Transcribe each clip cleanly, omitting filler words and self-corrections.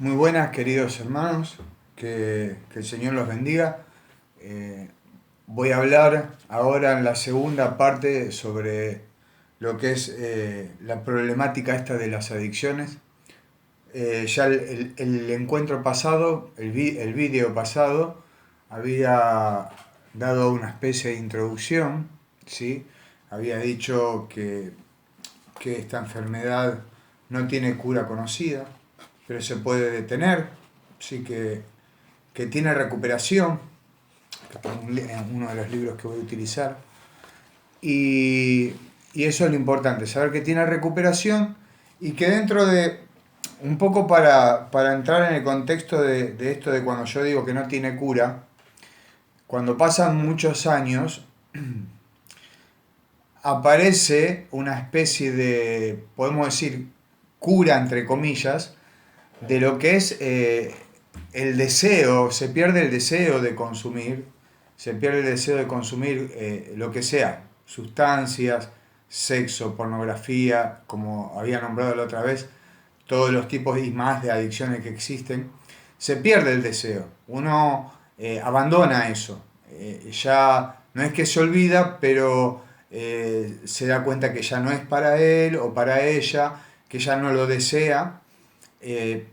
Muy buenas, queridos hermanos, que el Señor los bendiga. Eh, Voy a hablar ahora en la segunda parte sobre lo que es la problemática esta de las adicciones. Ya el encuentro pasado, el vídeo pasado, había dado una especie de introducción, ¿sí? Había dicho que esta enfermedad no tiene cura conocida, pero se puede detener, sí que tiene recuperación, que es uno de los libros que voy a utilizar, y, y eso es lo importante, saber que tiene recuperación y que dentro de, un poco para entrar en el contexto de esto de cuando yo digo que no tiene cura, cuando pasan muchos años, aparece una especie de, podemos decir, cura, entre comillas, de lo que es el deseo, se pierde el deseo de consumir, se pierde el deseo de consumir lo que sea, sustancias, sexo, pornografía, como había nombrado la otra vez, todos los tipos y más de adicciones que existen, se pierde el deseo, uno abandona eso, ya no es que se olvida, pero se da cuenta que ya no es para él o para ella, que ya no lo desea,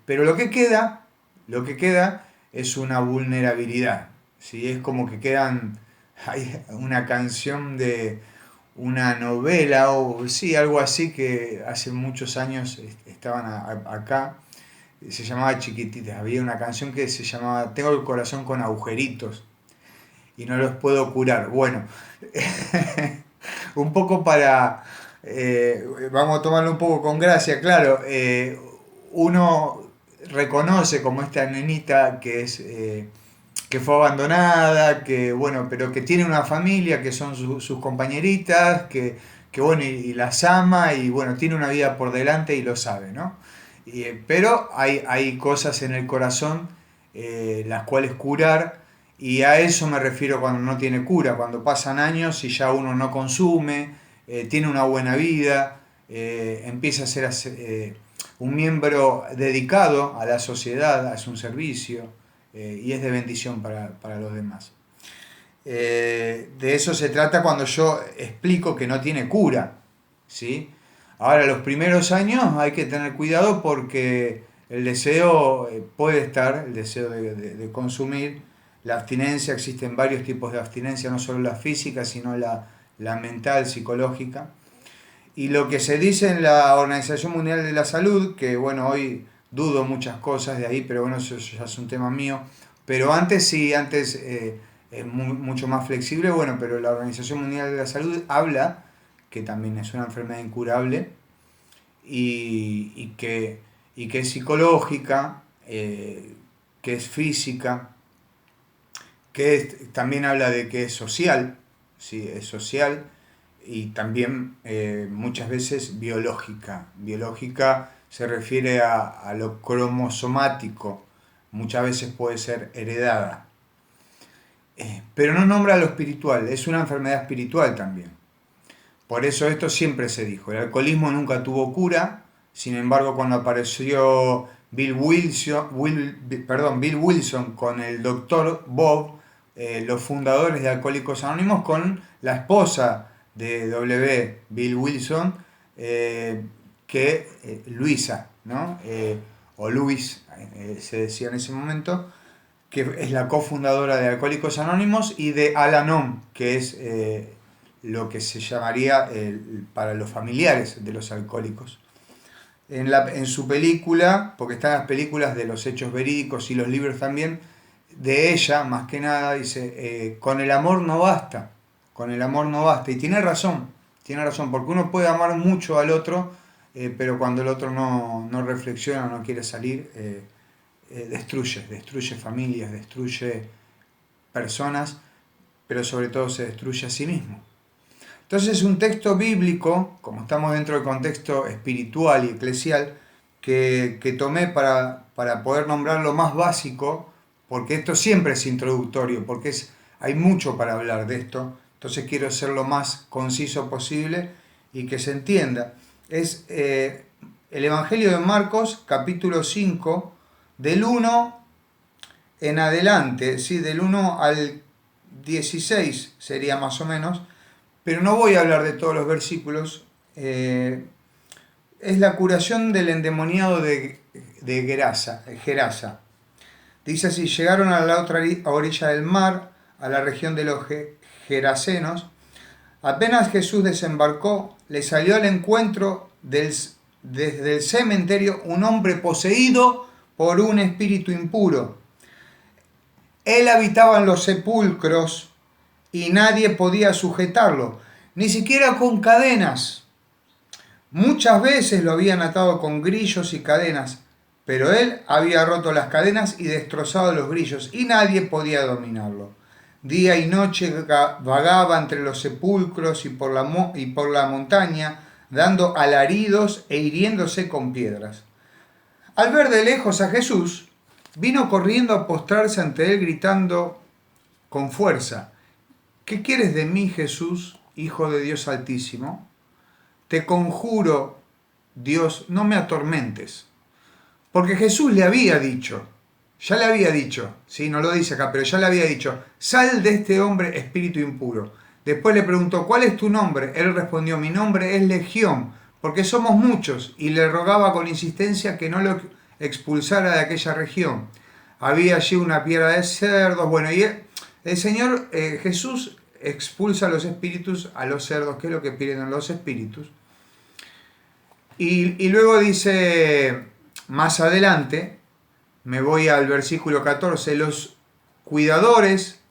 pero lo que queda es una vulnerabilidad, ¿sí? Es como que quedan, hay una canción de una novela o sí, algo así que hace muchos años estaban acá, se llamaba Chiquititas, había una canción que se llamaba Tengo el corazón con agujeritos y no los puedo curar. Bueno, un poco vamos a tomarlo un poco con gracia, claro, uno reconoce como esta nenita que es que fue abandonada, que bueno, pero que tiene una familia, que son sus compañeritas, que bueno, y las ama y bueno, tiene una vida por delante y lo sabe, ¿no? Pero hay cosas en el corazón las cuales curar y a eso me refiero cuando no tiene cura, cuando pasan años y ya uno no consume, tiene una buena vida, empieza a ser un miembro dedicado a la sociedad, hace un servicio y es de bendición para los demás. De eso se trata cuando yo explico que no tiene cura, ¿sí? Ahora, los primeros años hay que tener cuidado porque el deseo puede estar, el deseo de consumir, la abstinencia, existen varios tipos de abstinencia, no solo la física, sino la mental, psicológica. Y lo que se dice en la Organización Mundial de la Salud, que bueno, hoy dudo muchas cosas de ahí, pero bueno, eso ya es un tema mío. Pero antes sí, antes es mucho más flexible, bueno, pero la Organización Mundial de la Salud habla que también es una enfermedad incurable y que es psicológica, que es física, también habla de que es social, ¿sí? Es social y también muchas veces biológica. Biológica se refiere a lo cromosomático, muchas veces puede ser heredada. Pero no nombra lo espiritual, es una enfermedad espiritual también. Por eso esto siempre se dijo, el alcoholismo nunca tuvo cura, sin embargo cuando apareció Bill Wilson con el doctor Bob, los fundadores de Alcohólicos Anónimos, con la esposa de Bill Wilson, Luisa, ¿no? O Luis, se decía en ese momento, que es la cofundadora de Alcohólicos Anónimos, y de Al-Anon, que es lo que se llamaría para los familiares de los alcohólicos. En su película, porque están las películas de los hechos verídicos y los libros también, de ella, más que nada, dice, con el amor no basta, con el amor no basta. Y tiene razón, porque uno puede amar mucho al otro, pero cuando el otro no reflexiona, no quiere salir, destruye familias, destruye personas, pero sobre todo se destruye a sí mismo. Entonces, un texto bíblico, como estamos dentro del contexto espiritual y eclesial, que tomé para poder nombrar lo más básico, porque esto siempre es introductorio, porque hay mucho para hablar de esto, entonces quiero ser lo más conciso posible y que se entienda. Es el Evangelio de Marcos, capítulo 5, del 1 en adelante, ¿sí? Del 1 al 16 sería más o menos, pero no voy a hablar de todos los versículos. Es la curación del endemoniado de Gerasa. Dice así: llegaron a la otra orilla del mar, a la región de los Gerasenos. Apenas Jesús desembarcó, le salió al encuentro desde el cementerio un hombre poseído por un espíritu impuro. Él habitaba en los sepulcros y nadie podía sujetarlo, ni siquiera con cadenas. Muchas veces lo habían atado con grillos y cadenas, pero él había roto las cadenas y destrozado los grillos, y nadie podía dominarlo. Día y noche vagaba entre los sepulcros y por la montaña, dando alaridos e hiriéndose con piedras. Al ver de lejos a Jesús, vino corriendo a postrarse ante él, gritando con fuerza: ¿qué quieres de mí, Jesús, Hijo de Dios Altísimo? Te conjuro, Dios, no me atormentes. Porque Jesús le había dicho, ¿sí? No lo dice acá, pero ya le había dicho: sal de este hombre, espíritu impuro. Después le preguntó: ¿cuál es tu nombre? Él respondió: mi nombre es Legión, porque somos muchos, y le rogaba con insistencia que no lo expulsara de aquella región. Había allí una piedra de cerdos. Bueno, y el Señor Jesús expulsa los espíritus a los cerdos, que es lo que piden los espíritus. Y luego dice más adelante, me voy al versículo 14, los cuidadores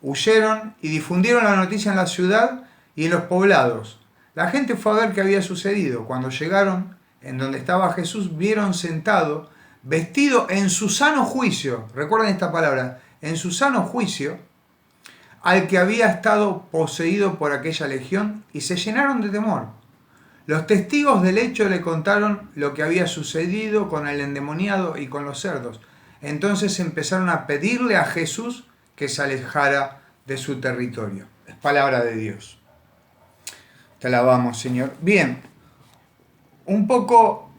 huyeron y difundieron la noticia en la ciudad y en los poblados. La gente fue a ver qué había sucedido. Cuando llegaron en donde estaba Jesús, vieron sentado, vestido en su sano juicio, recuerden esta palabra, en su sano juicio, al que había estado poseído por aquella legión, y se llenaron de temor. Los testigos del hecho le contaron lo que había sucedido con el endemoniado y con los cerdos. Entonces empezaron a pedirle a Jesús que se alejara de su territorio. Es palabra de Dios. Te alabamos, Señor. Bien, un poco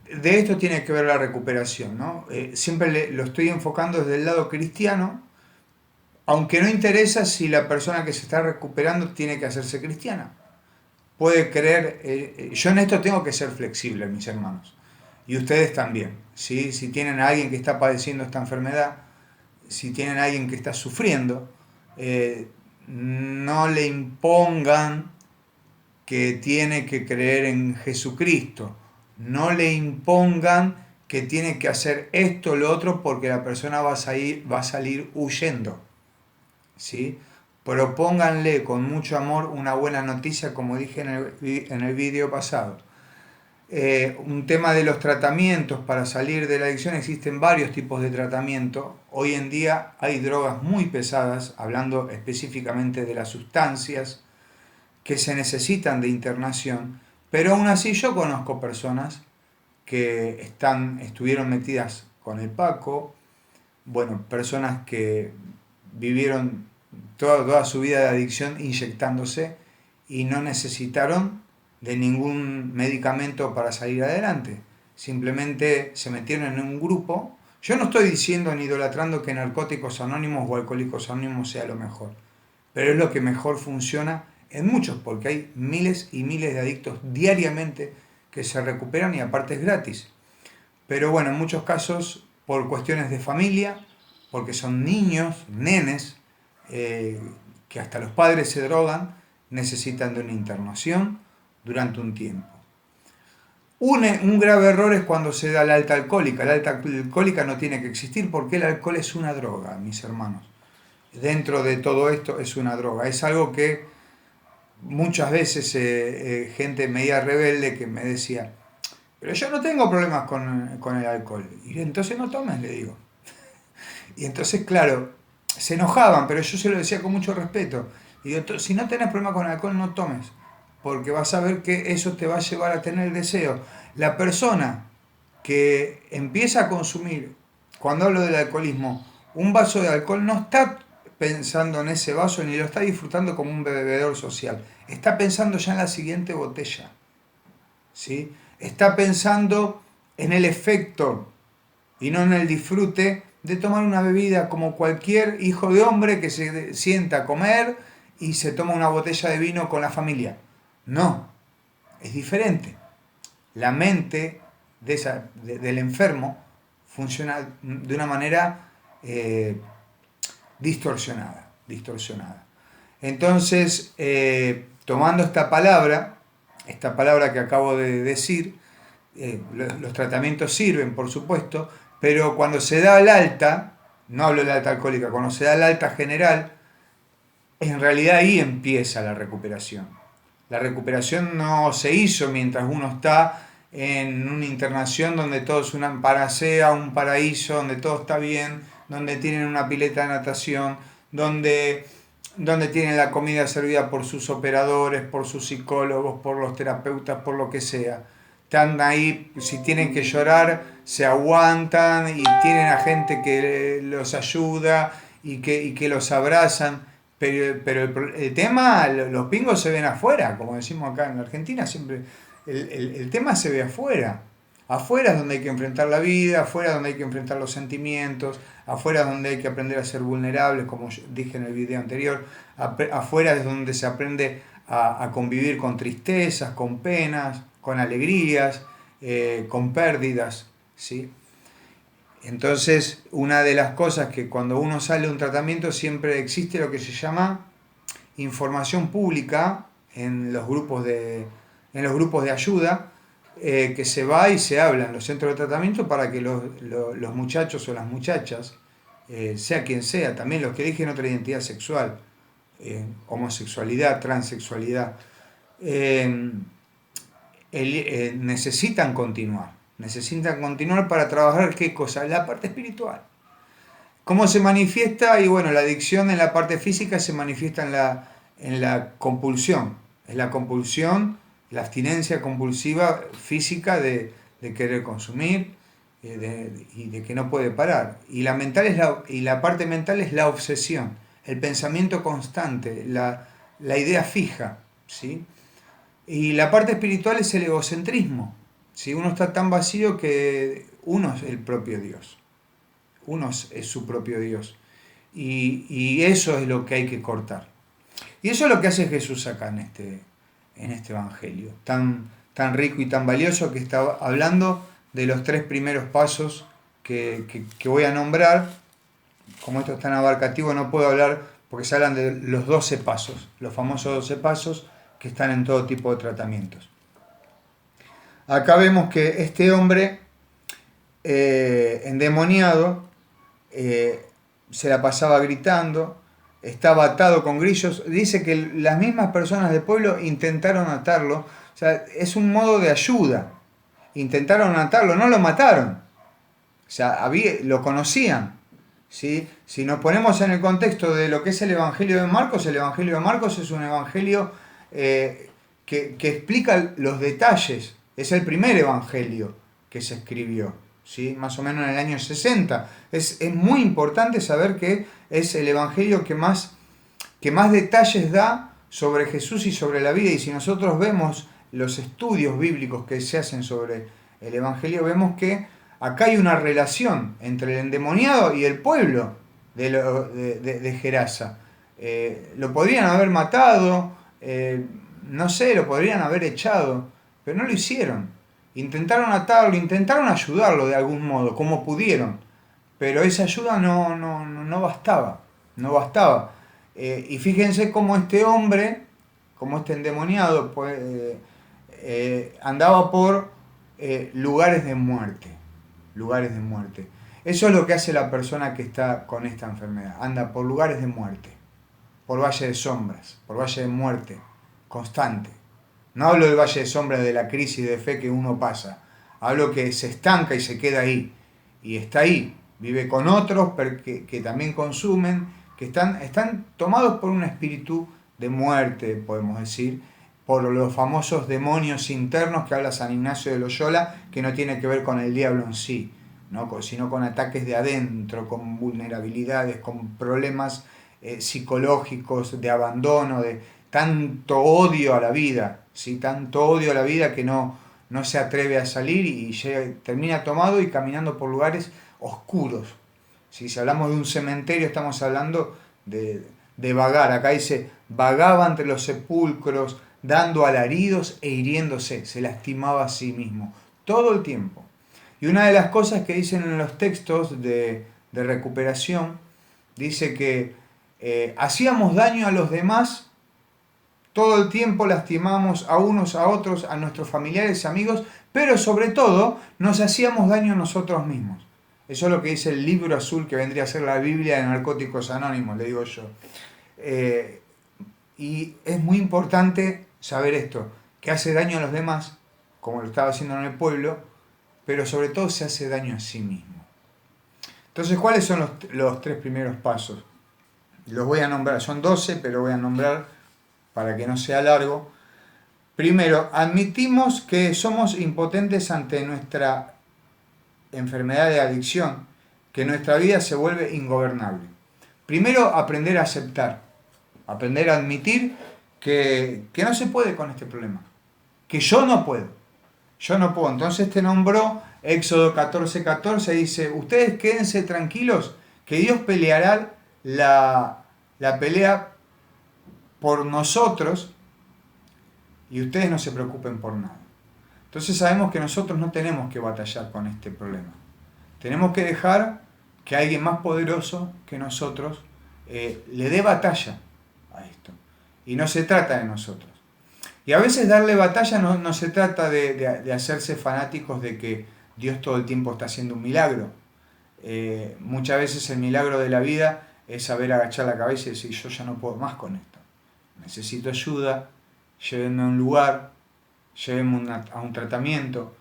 de esto tiene que ver la recuperación, ¿no? Siempre lo estoy enfocando desde el lado cristiano, aunque no interesa si la persona que se está recuperando tiene que hacerse cristiana. Puede creer, yo en esto tengo que ser flexible, mis hermanos, y ustedes también, ¿sí? Si tienen a alguien que está padeciendo esta enfermedad, si tienen a alguien que está sufriendo, no le impongan que tiene que creer en Jesucristo, no le impongan que tiene que hacer esto o lo otro, porque la persona va a salir huyendo, ¿sí? Propónganle con mucho amor una buena noticia, como dije en el vídeo pasado. Un tema de los tratamientos para salir de la adicción: existen varios tipos de tratamiento. Hoy en día hay drogas muy pesadas, hablando específicamente de las sustancias que se necesitan de internación, pero aún así yo conozco personas que estuvieron metidas con el Paco, bueno, personas que vivieron toda su vida de adicción inyectándose y no necesitaron de ningún medicamento para salir adelante. Simplemente se metieron en un grupo. Yo no estoy diciendo ni idolatrando que Narcóticos Anónimos o Alcohólicos Anónimos sea lo mejor, pero es lo que mejor funciona en muchos, porque hay miles y miles de adictos diariamente que se recuperan, y aparte es gratis. Pero bueno, en muchos casos por cuestiones de familia, porque son niños, nenes, que hasta los padres se drogan, necesitan de una internación durante un tiempo. Un grave error es cuando se da la alta alcohólica. La alta alcohólica no tiene que existir, porque el alcohol es una droga, mis hermanos. Dentro de todo esto es una droga. Es algo que muchas veces gente media rebelde que me decía: pero yo no tengo problemas con el alcohol. Y entonces no tomes, le digo. Y entonces, claro, se enojaban, pero yo se lo decía con mucho respeto. Y digo: si no tenés problema con el alcohol, no tomes, porque vas a ver que eso te va a llevar a tener el deseo. La persona que empieza a consumir, cuando hablo del alcoholismo, un vaso de alcohol, no está pensando en ese vaso ni lo está disfrutando como un bebedor social. Está pensando ya en la siguiente botella, ¿sí? Está pensando en el efecto y no en el disfrute de tomar una bebida como cualquier hijo de hombre que se sienta a comer y se toma una botella de vino con la familia. No, es diferente. La mente del enfermo funciona de una manera distorsionada. Entonces, tomando esta palabra que acabo de decir, los tratamientos sirven, por supuesto, pero cuando se da el alta, no hablo de alta alcohólica, cuando se da el alta general, en realidad ahí empieza la recuperación. La recuperación no se hizo mientras uno está en una internación donde todo es una panacea, un paraíso, donde todo está bien, donde tienen una pileta de natación, donde tienen la comida servida por sus operadores, por sus psicólogos, por los terapeutas, por lo que sea. Están ahí, si tienen que llorar, se aguantan y tienen a gente que los ayuda y que los abrazan. Pero el tema, los pingos se ven afuera, como decimos acá en Argentina, siempre el tema se ve afuera. Afuera es donde hay que enfrentar la vida, afuera es donde hay que enfrentar los sentimientos, afuera es donde hay que aprender a ser vulnerables, como dije en el video anterior, afuera es donde se aprende a convivir con tristezas, con penas, con alegrías, con pérdidas, ¿sí? Entonces, una de las cosas que cuando uno sale de un tratamiento siempre existe lo que se llama información pública en los grupos de ayuda, que se va y se habla en los centros de tratamiento para que los muchachos o las muchachas, sea quien sea, también los que eligen otra identidad sexual, homosexualidad, transexualidad, eh, necesitan continuar para trabajar qué cosa, la parte espiritual. ¿Cómo se manifiesta? Y bueno, la adicción en la parte física se manifiesta en la compulsión. Es la compulsión, la abstinencia compulsiva física de querer consumir y de que no puede parar. Y la parte mental es la obsesión, el pensamiento constante, la idea fija, ¿sí? Y la parte espiritual es el egocentrismo. Si uno está tan vacío que uno es el propio Dios. Uno es su propio Dios. Y eso es lo que hay que cortar. Y eso es lo que hace Jesús acá en este Evangelio, tan rico y tan valioso, que está hablando de los 3 primeros pasos que voy a nombrar. Como esto es tan abarcativo, no puedo hablar porque se hablan de los 12 pasos, los famosos 12 pasos que están en todo tipo de tratamientos. Acá vemos que este hombre endemoniado se la pasaba gritando, estaba atado con grillos. Dice que las mismas personas del pueblo intentaron atarlo. O sea, es un modo de ayuda. Intentaron atarlo, no lo mataron. O sea, lo conocían. ¿Sí? Si nos ponemos en el contexto de lo que es el Evangelio de Marcos es un evangelio que explica los detalles. Es el primer evangelio que se escribió, ¿sí? Más o menos en el año 60. Es muy importante saber que es el evangelio que más detalles da sobre Jesús y sobre la vida. Y si nosotros vemos los estudios bíblicos que se hacen sobre el evangelio, vemos que acá hay una relación entre el endemoniado y el pueblo de Gerasa. Lo podrían haber matado, no sé, lo podrían haber echado, pero no lo hicieron. Intentaron atarlo, intentaron ayudarlo de algún modo, como pudieron, pero esa ayuda no bastaba, no bastaba. Y fíjense cómo este hombre, como este endemoniado, pues, andaba por lugares de muerte. Eso es lo que hace la persona que está con esta enfermedad. Anda por lugares de muerte, por valle de sombras, por valle de muerte constante. No hablo del valle de sombras de la crisis de fe que uno pasa. Hablo que se estanca y se queda ahí. Y está ahí. Vive con otros que también consumen, que están tomados por un espíritu de muerte, podemos decir, por los famosos demonios internos que habla San Ignacio de Loyola, que no tiene que ver con el diablo en sí, ¿no? Sino con ataques de adentro, con vulnerabilidades, con problemas psicológicos, de abandono, de tanto odio a la vida, ¿sí? Tanto odio a la vida que no se atreve a salir y termina tomado y caminando por lugares oscuros. Si hablamos de un cementerio, estamos hablando de vagar. Acá dice, vagaba entre los sepulcros, dando alaridos e hiriéndose, se lastimaba a sí mismo, todo el tiempo. Y una de las cosas que dicen en los textos de recuperación, dice que hacíamos daño a los demás, todo el tiempo lastimamos a unos, a otros, a nuestros familiares, amigos, pero sobre todo nos hacíamos daño a nosotros mismos. Eso es lo que dice el libro azul, que vendría a ser la Biblia de Narcóticos Anónimos, le digo yo. Y es muy importante saber esto, que hace daño a los demás, como lo estaba haciendo en el pueblo, pero sobre todo se hace daño a sí mismo. Entonces, ¿cuáles son los 3 primeros pasos? Los voy a nombrar, son 12, pero voy a nombrar para que no sea largo. Primero, admitimos que somos impotentes ante nuestra enfermedad de adicción, que nuestra vida se vuelve ingobernable. Primero, aprender a aceptar, aprender a admitir que no se puede con este problema, que yo no puedo. Entonces te nombró Éxodo 14:14, dice, ustedes quédense tranquilos, que Dios peleará la pelea por nosotros y ustedes no se preocupen por nada. Entonces sabemos que nosotros no tenemos que batallar con este problema. Tenemos que dejar que alguien más poderoso que nosotros le dé batalla a esto. Y no se trata de nosotros. Y a veces darle batalla no se trata de hacerse fanáticos de que Dios todo el tiempo está haciendo un milagro. Muchas veces el milagro de la vida es saber agachar la cabeza y decir, yo ya no puedo más con esto. Necesito ayuda, llévenme a un lugar, llévenme a un tratamiento.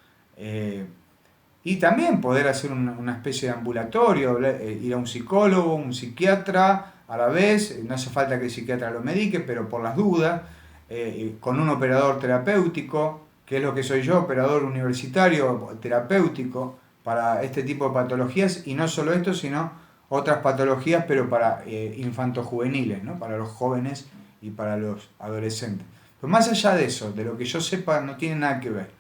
Y también poder hacer una especie de ambulatorio, ir a un psicólogo, un psiquiatra a la vez. No hace falta que el psiquiatra lo medique, pero por las dudas. Con un operador terapéutico, que es lo que soy yo, operador universitario terapéutico para este tipo de patologías, y no solo esto, sino otras patologías, pero para infantos juveniles, ¿no? Para los jóvenes y para los adolescentes. Pero más allá de eso, de lo que yo sepa, no tiene nada que ver.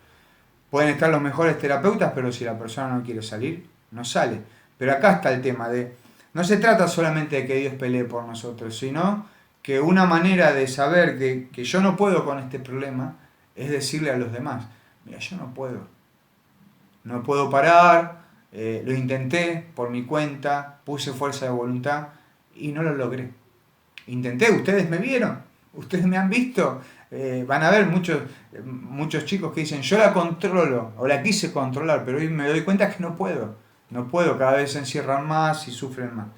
Pueden estar los mejores terapeutas, pero si la persona no quiere salir, no sale. Pero acá está el tema de, no se trata solamente de que Dios pelee por nosotros, sino que una manera de saber que yo no puedo con este problema es decirle a los demás, mira, yo no puedo parar, lo intenté por mi cuenta, puse fuerza de voluntad y no lo logré. Intenté, ustedes me vieron, ustedes me han visto, van a ver muchos chicos que dicen, yo la controlo, o la quise controlar, pero hoy me doy cuenta que no puedo, cada vez se encierran más y sufren más.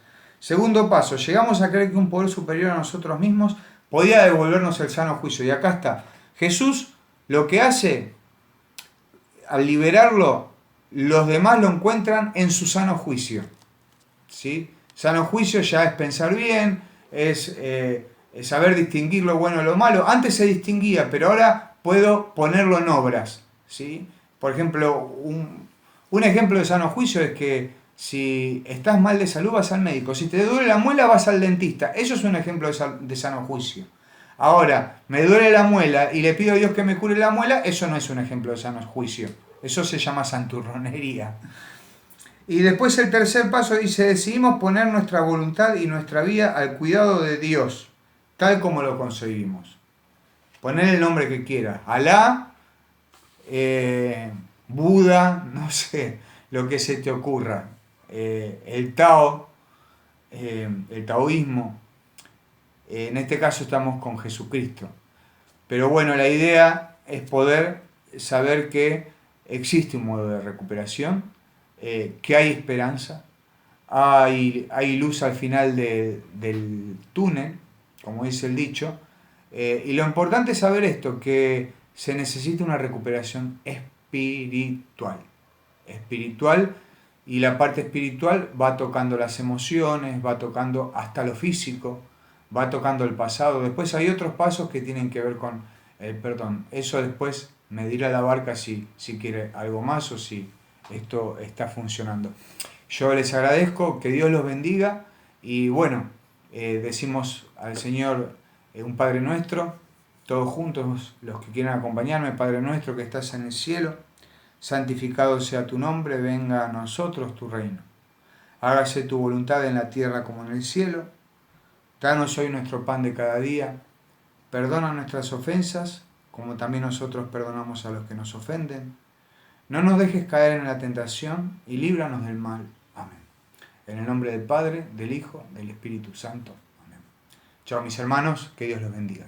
Segundo paso, llegamos a creer que un poder superior a nosotros mismos podía devolvernos el sano juicio. Y acá está, Jesús lo que hace, al liberarlo, los demás lo encuentran en su sano juicio. ¿Sí? Sano juicio ya es pensar bien, es saber distinguir lo bueno de lo malo. Antes se distinguía, pero ahora puedo ponerlo en obras. ¿Sí? Por ejemplo, un ejemplo de sano juicio es que si estás mal de salud vas al médico, si te duele la muela vas al dentista. Eso es un ejemplo de sano juicio. Ahora, me duele la muela y le pido a Dios que me cure la muela, eso no es un ejemplo de sano juicio. Eso se llama santurronería. Y después el tercer paso dice, decidimos poner nuestra voluntad y nuestra vida al cuidado de Dios, tal como lo concebimos. Poner el nombre que quieras. Alá, Buda, no sé, lo que se te ocurra. El Tao, el taoísmo. En este caso estamos con Jesucristo. Pero bueno, la idea es poder saber que existe un modo de recuperación, que hay esperanza, hay luz al final del túnel, como dice el dicho, y lo importante es saber esto, que se necesita una recuperación espiritual, y la parte espiritual va tocando las emociones, va tocando hasta lo físico, va tocando el pasado. Después hay otros pasos que tienen que ver con el perdón. Eso después me dirá la barca si quiere algo más o si esto está funcionando. Yo les agradezco, que Dios los bendiga y bueno, decimos al Señor un Padre Nuestro, todos juntos los que quieran acompañarme. Padre nuestro que estás en el cielo, santificado sea tu nombre, venga a nosotros tu reino. Hágase tu voluntad en la tierra como en el cielo. Danos hoy nuestro pan de cada día. Perdona nuestras ofensas, como también nosotros perdonamos a los que nos ofenden. No nos dejes caer en la tentación y líbranos del mal. Amén. En el nombre del Padre, del Hijo, del Espíritu Santo. Amén. Chao mis hermanos, que Dios los bendiga.